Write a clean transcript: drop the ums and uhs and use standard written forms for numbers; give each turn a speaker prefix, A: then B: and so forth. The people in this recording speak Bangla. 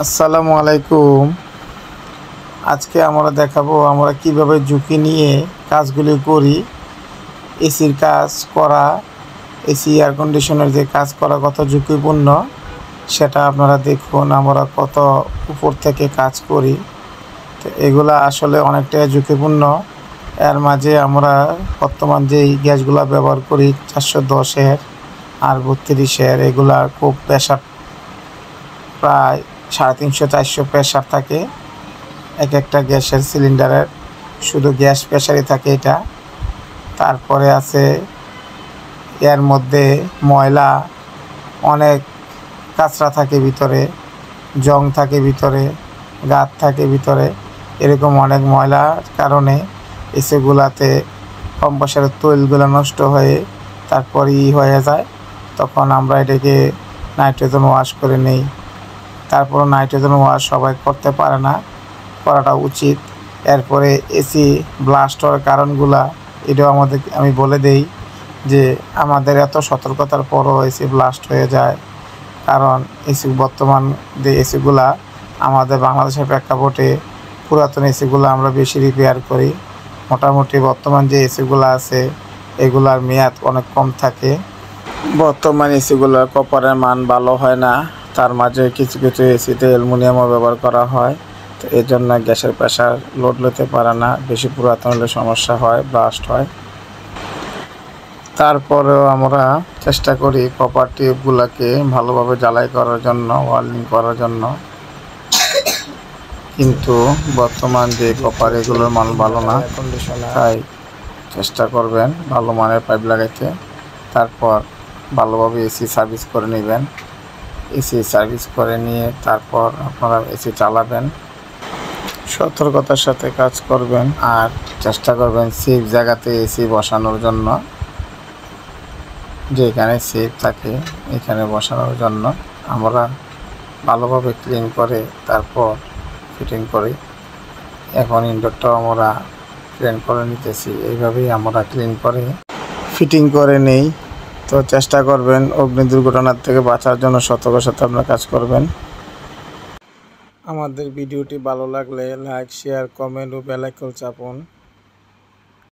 A: আসসালামু আলাইকুম। আজকে আমরা দেখাবো আমরা কিভাবে ঝুঁকি নিয়ে কাজগুলি করি। এসির কাজ করা, এসি এয়ার কন্ডিশনের যে কাজ করা কত ঝুঁকিপূর্ণ সেটা আপনারা দেখুন। আমরা কত উপর থেকে কাজ করি, তো এগুলা আসলে অনেকটাই ঝুঁকিপূর্ণ। এর মাঝে আমরা বর্তমান যেই গ্যাসগুলো ব্যবহার করি 410-এর আর 32-এর, এগুলা খুব প্রেশার, প্রায় 350-400 প্রেশার থাকে এক একটা গ্যাসের সিলিন্ডারের। শুধু গ্যাস প্রেশারই থাকে এটা। তারপরে আছে এর মধ্যে ময়লা, অনেক কাঁচরা থাকে ভিতরে, জং থাকে ভিতরে, গাদ থাকে ভিতরে। এরকম অনেক ময়লার কারণে এসিগুলাতে কম্প্রেসারের তৈলগুলো নষ্ট হয়ে তারপর হয়ে যায়। তখন আমরা এটাকে নাইট্রোজেন ওয়াশ করে নেই। তারপর নাইট্রোজেন ওয়াশ সবাই করতে পারে না, করাটা উচিত। এরপরে এসি ব্লাস্ট হওয়ার কারণগুলা এটাও আমি বলে দেই যে আমাদের এত সতর্কতার পরও এসি ব্লাস্ট হয়ে যায়। কারণ এসি বর্তমান যে এসিগুলা আমাদের বাংলাদেশের প্রেক্ষাপটে পুরাতন এসিগুলো আমরা বেশি রিপেয়ার করি। মোটামুটি বর্তমান যে এসিগুলো আছে এগুলার মেয়াদ অনেক কম থাকে। বর্তমান এসিগুলোর কপারের মান ভালো হয় না, তার মাঝে কিছু কিছু এসিতে অ্যালুমিনিয়ামও ব্যবহার করা হয়। তো এর জন্য গ্যাসের প্রেশার লোড নিতে পারে না, বেশি পুরাতন হলে সমস্যা হয়, ব্লাস্ট হয়। তারপরেও আমরা চেষ্টা করি কপার টিউবগুলোকে ভালোভাবে জ্বালাই করার জন্য, ওয়েল্ডিং করার জন্য। কিন্তু বর্তমান যে কপার এগুলোর মান ভালো না, তাই চেষ্টা করবেন ভালো মানের পাইপ লাগাইতে। তারপর ভালোভাবে এসি সার্ভিস করে নেবেন। এসি সার্ভিস করে নিয়ে তারপর আপনারা এসি চালাবেন। সতর্কতার সাথে কাজ করবেন আর চেষ্টা করবেন সেফ জায়গাতে এসি বসানোর জন্য। যেখানে সেফ থাকে এখানে বসানোর জন্য আমরা ভালোভাবে ক্লিন করে তারপর ফিটিং করি। এখন ইনডোরটাও আমরা ক্লিন করে নিতেছি। এইভাবেই আমরা ক্লিন করে ফিটিং করে নেই। তো চেষ্টা করবেন অগ্নি দুর্ঘটনার থেকে বাঁচার জন্য সতর্কের সাথে আপনারা কাজ করবেন। আমাদের ভিডিওটি ভালো লাগলে লাইক, শেয়ার, কমেন্ট ও বেল আইকন চাপুন।